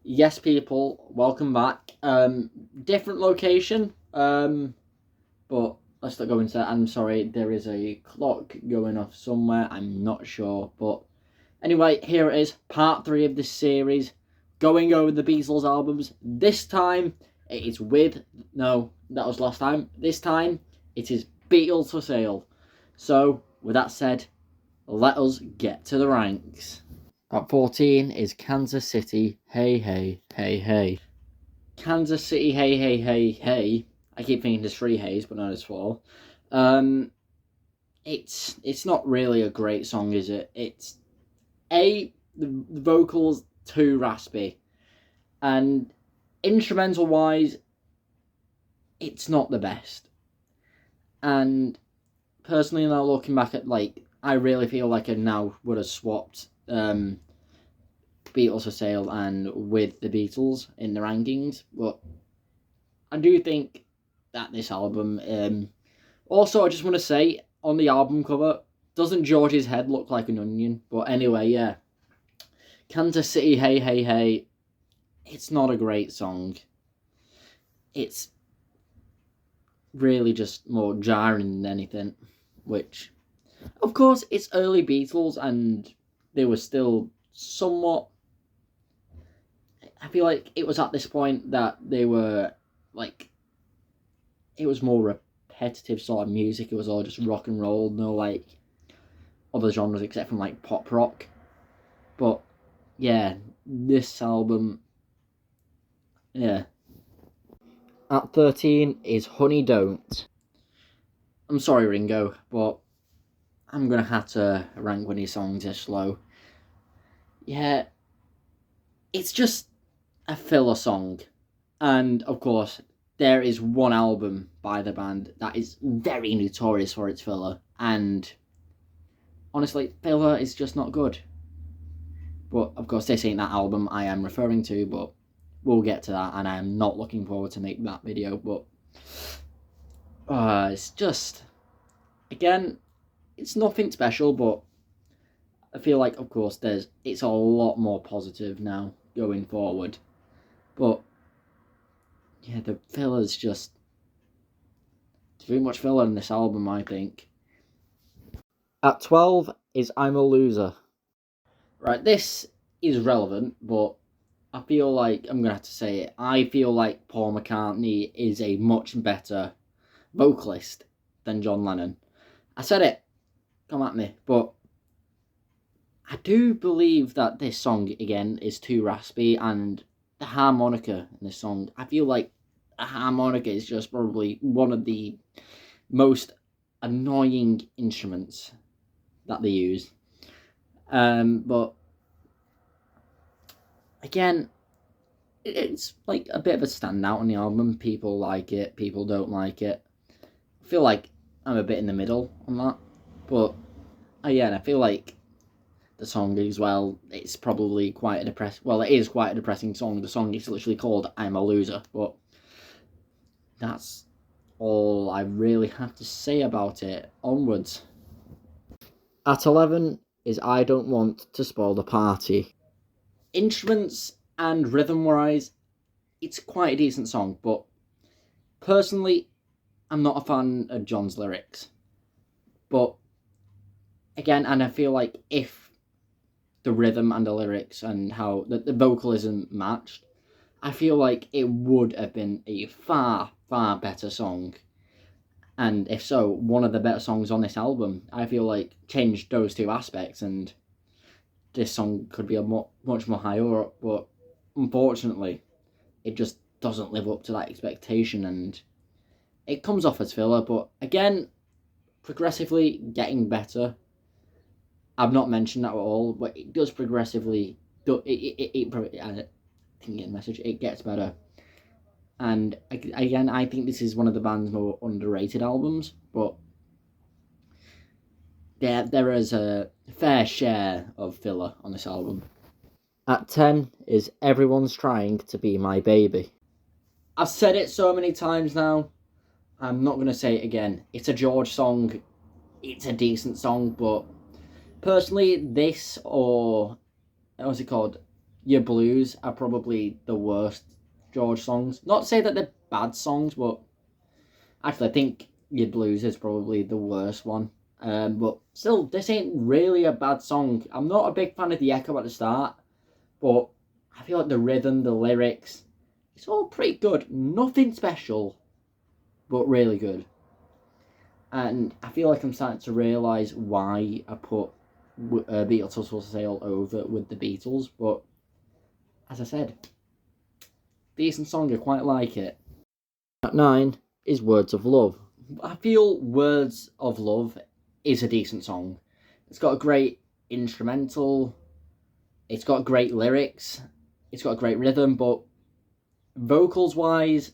Yes, people, welcome back. Different location. But let's not go into that. I'm sorry, there is a clock going off somewhere. I'm not sure, but anyway, here it is, part three of this series, going over the Beatles albums. This time it is with no, that was last time. This time it is Beatles for sale. So, with that said, let us get to the ranks. At 14 is Kansas City, Hey Hey Hey Hey. Kansas City, Hey Hey Hey Hey. I keep thinking there's three Heys, but no, there's four. Um, it's not really a great song, is it? It's the vocals too raspy, and instrumental wise, it's not the best. And personally, now looking back at I really feel like I now would have swapped Beatles for Sale and with the Beatles in the rankings, but I do think that this album. Also, I just want to say on the album cover, doesn't George's head look like an onion? But anyway, yeah, Kansas City, Hey Hey Hey. It's not a great song. It's really just more jarring than anything. Which, of course, it's early Beatles and they were still somewhat. I feel like it was at this point that they were like, it was more repetitive sort of music. It was all just rock and roll, no other genres except from pop rock. But yeah, this album, yeah. At 13 is Honey Don't. I'm sorry, Ringo, but I'm gonna have to rank one of his songs this low. Yeah, it's just a filler song. And of course, there is one album by the band that is very notorious for its filler. And honestly, filler is just not good. But of course, this ain't that album I am referring to, but we'll get to that, and I am not looking forward to make that video. But it's just, again, it's nothing special, but I feel like, of course, it's a lot more positive now going forward. But yeah, the filler's just too much filler in this album, I think. At 12 is I'm a Loser. Right, this is relevant, but I feel like I'm gonna have to say it. I feel like Paul McCartney is a much better vocalist than John Lennon. I said it, come at me, but I do believe that this song again is too raspy, and the harmonica in this song, I feel like a harmonica is just probably one of the most annoying instruments that they use. But again, it's like a bit of a standout on the album. People like it, people don't like it. I feel like I'm a bit in the middle on that. But again, I feel like the song as well, it's probably quite a depressing. Well, it is quite a depressing song. The song is literally called I'm a Loser. But that's all I really have to say about it. Onwards. At 11 is I Don't Want to Spoil the Party. Instruments and rhythm wise, it's quite a decent song, but personally, I'm not a fan of John's lyrics. But again, and I feel like if the rhythm and the lyrics and how the vocalism matched, I feel like it would have been a far, far better song. And if so, one of the better songs on this album, I feel like changed those two aspects, and this song could be a much more higher up. But unfortunately, it just doesn't live up to that expectation, and it comes off as filler. But again, progressively getting better. I've not mentioned that at all, but it does progressively. I think get the message. It gets better. And again, I think this is one of the band's more underrated albums, but there is a fair share of filler on this album. At 10 is Everyone's Trying to Be My Baby. I've said it so many times now, I'm not going to say it again. It's a George song, it's a decent song, but personally, this or, what's it called? Your Blues are probably the worst George songs. Not to say that they're bad songs, but actually I think Your Blues is probably the worst one. But still, this ain't really a bad song. I'm not a big fan of the echo at the start, but I feel like the rhythm, the lyrics, it's all pretty good. Nothing special, but really good. And I feel like I'm starting to realise why I put Beatles for Sale over with the Beatles, but as I said, decent song, I quite like it. At 9 is Words of Love. I feel Words of Love is a decent song. It's got a great instrumental, it's got great lyrics, it's got a great rhythm, but vocals wise,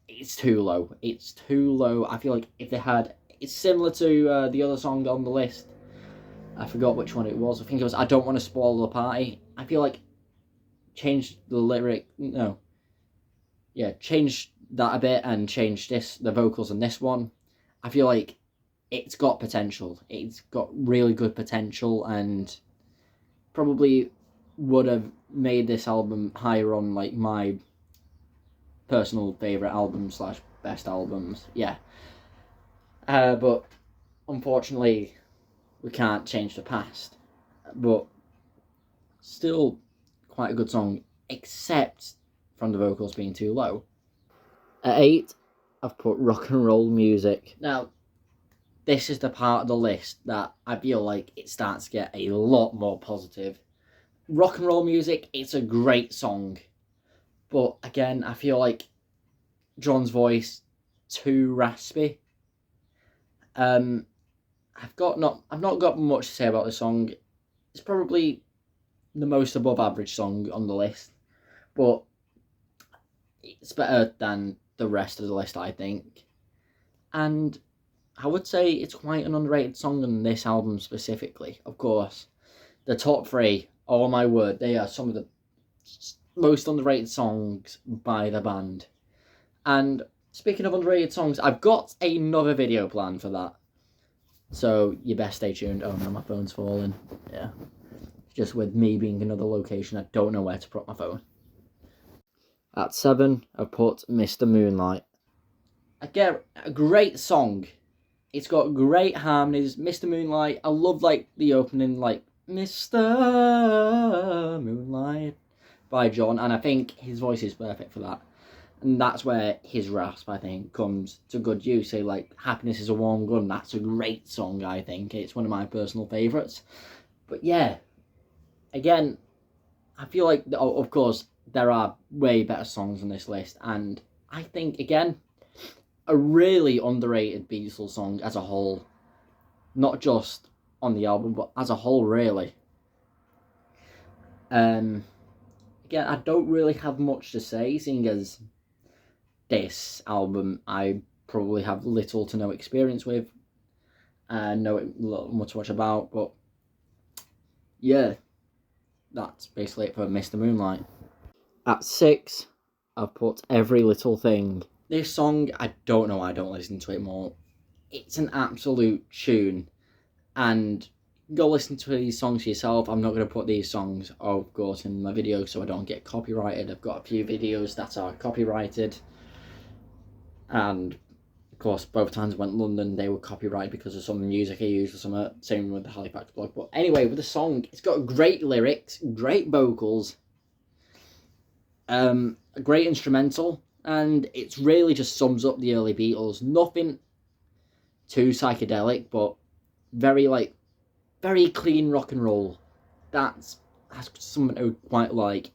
it's too low. It's too low. I feel like if they had, it's similar to the other song on the list. I forgot which one it was. I think it was I Don't Want to Spoil the Party. I feel like change the lyric, no. Yeah, change that a bit and change the vocals on this one. I feel like it's got potential. It's got really good potential and probably would have made this album higher on like my personal favourite album / best albums. Yeah. But unfortunately, we can't change the past. But still quite a good song, except from the vocals being too low. At 8, I've put Rock and Roll Music. Now, this is the part of the list that I feel like it starts to get a lot more positive. Rock and Roll Music, it's a great song. But again, I feel like John's voice, too raspy. I've not got much to say about the song. It's probably the most above average song on the list, but it's better than the rest of the list, I think. And I would say it's quite an underrated song on this album specifically. Of course, the top 3, oh my word, they are some of the most underrated songs by the band. And speaking of underrated songs, I've got another video planned for that. So you best stay tuned. Oh no, my phone's falling. Yeah. Just with me being in another location, I don't know where to put my phone. At 7, I put Mr. Moonlight. Again, a great song. It's got great harmonies. Mr. Moonlight, I love like the opening, like Mr. Moonlight by John, and I think his voice is perfect for that. And that's where his rasp, I think, comes to good use. Say, like, Happiness is a Warm Gun. That's a great song, I think. It's one of my personal favourites. But yeah, again, I feel like, of course, there are way better songs on this list. And I think, again, a really underrated Beatles song as a whole. Not just on the album, but as a whole, really. Again, I don't really have much to say, seeing as this album I probably have little to no experience with and know much about, but yeah, that's basically it for Mr. Moonlight. At 6, I've put Every Little Thing. This song, I don't know why I don't listen to it more. It's an absolute tune, and go listen to these songs yourself. I'm not going to put these songs, of course, in my video so I don't get copyrighted. I've got a few videos that are copyrighted, and of course both times I went to London they were copyrighted because of some music I used or something. Same with the Halifax blog. But anyway, with the song, it's got great lyrics, great vocals, a great instrumental, and it's really just sums up the early Beatles. Nothing too psychedelic, but very clean rock and roll. That's something I would quite like.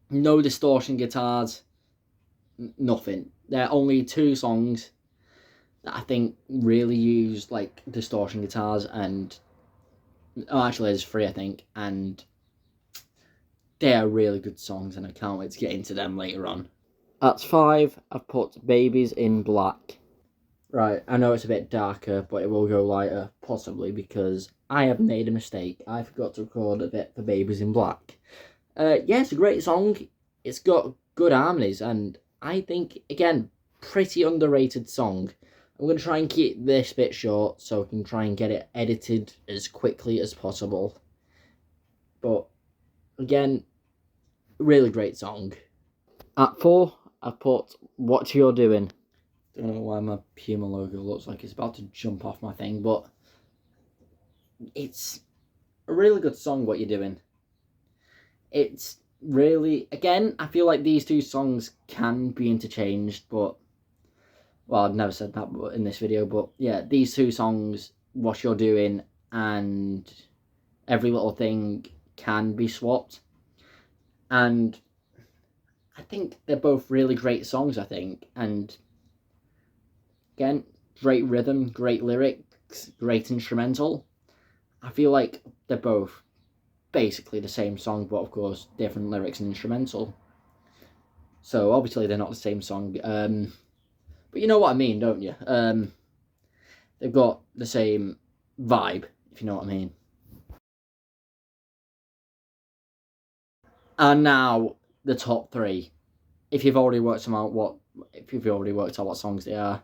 No distortion guitars, nothing. There are only 2 songs that I think really use like distortion guitars, and actually there's 3 I think, and they are really good songs and I can't wait to get into them later on. At 5, I've put Babies in Black. Right, I know it's a bit darker, but it will go lighter, possibly because I have made a mistake. I forgot to record a bit for Babies in Black. Yeah, it's a great song. It's got good harmonies, and I think, again, pretty underrated song. I'm going to try and keep this bit short so I can try and get it edited as quickly as possible. But, again, really great song. At 4, I put What You're Doing. Don't know why my Puma logo looks like it's about to jump off my thing, but it's a really good song, What You're Doing. It's really, again, I feel like these two songs can be interchanged, but, well, I've never said that in this video, but yeah, these two songs, What You're Doing and Every Little Thing, can be swapped. And I think they're both really great songs, I think. And again, great rhythm, great lyrics, great instrumental. I feel like they're both basically the same song, but of course, different lyrics and instrumental. So obviously they're not the same song. But you know what I mean, don't you? They've got the same vibe, if you know what I mean. And now the top 3. If you've already worked out what songs they are.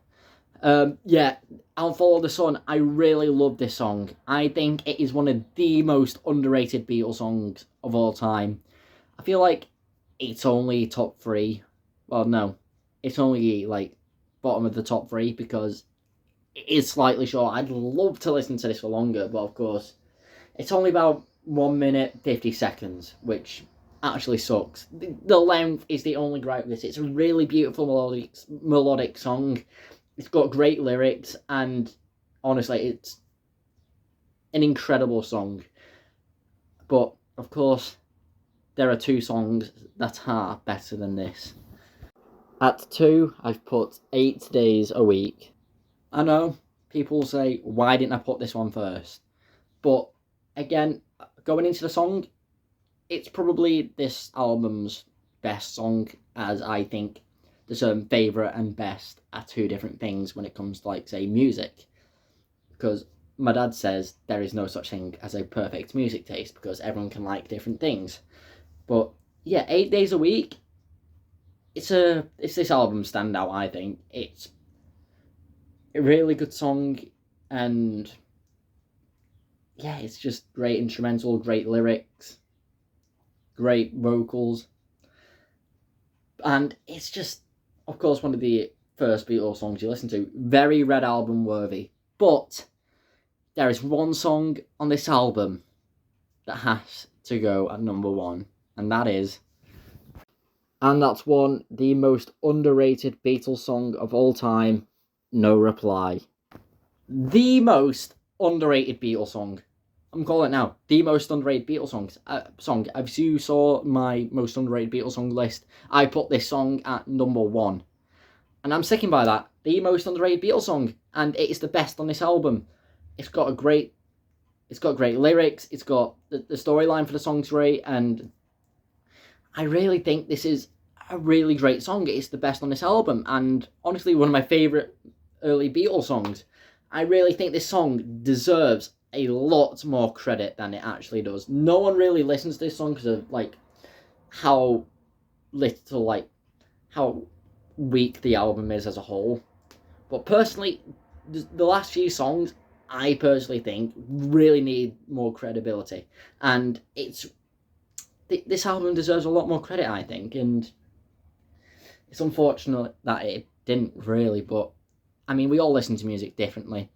Yeah, I'll Follow the Sun. I really love this song. I think it is one of the most underrated Beatles songs of all time. I feel like it's only top 3. Well, no, it's only like bottom of the top 3 because it is slightly short. I'd love to listen to this for longer, but of course, it's only about 1 minute 50 seconds, which actually sucks. The length is the only gripe with this. It's a really beautiful melodic song. It's got great lyrics, and honestly, it's an incredible song. But, of course, there are 2 songs that are better than this. At 2, I've put 8 Days a Week. I know, people say, why didn't I put this one first? But, again, going into the song, it's probably this album's best song, as I think the term favourite and best are 2 different things when it comes to, like, say, music. Because my dad says there is no such thing as a perfect music taste, because everyone can like different things. But, yeah, 8 Days a Week, it's this album's standout, I think. It's a really good song, and yeah, it's just great instrumental, great lyrics, great vocals, and it's just, of course, one of the first Beatles songs you listen to. Very Red Album worthy. But there is one song on this album that has to go at number 1, and that's the most underrated Beatles song of all time, No Reply. The most underrated Beatles song. I'm calling it now. The most underrated Beatles song. If you saw my most underrated Beatles song list, I put this song at number 1. And I'm sticking by that. The most underrated Beatles song. And it is the best on this album. It's got great lyrics. It's got the storyline for the song's great. And I really think this is a really great song. It's the best on this album. And honestly, one of my favourite early Beatles songs. I really think this song deserves a lot more credit than it actually does. No one really listens to this song because of, like, how little, like, how weak the album is as a whole. But personally, the last few songs, I personally think, really need more credibility. And this album deserves a lot more credit, I think. And it's unfortunate that it didn't really, but, I mean, we all listen to music differently.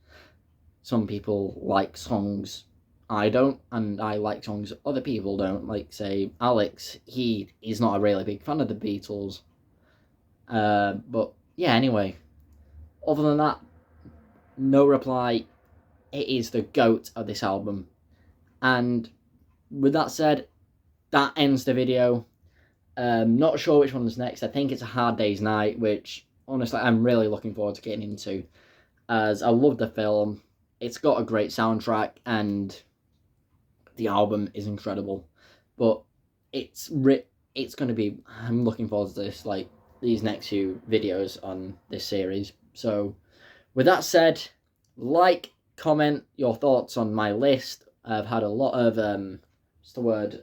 Some people like songs I don't, and I like songs other people don't. Like, say, Alex, he's not a really big fan of the Beatles. But, yeah, anyway. Other than that, No Reply, it is the GOAT of this album. And with that said, that ends the video. Not sure which one's next. I think it's A Hard Day's Night, which, honestly, I'm really looking forward to getting into, as I love the film. It's got a great soundtrack, and the album is incredible. But it's going to be... I'm looking forward to this, like, these next few videos on this series. So, with that said, like, comment your thoughts on my list. I've had a lot of, what's the word,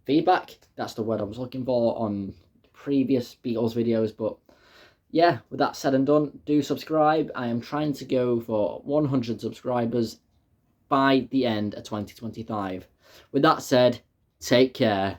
feedback. That's the word I was looking for on previous Beatles videos, but yeah, with that said and done, do subscribe. I am trying to go for 100 subscribers by the end of 2025. With that said, take care.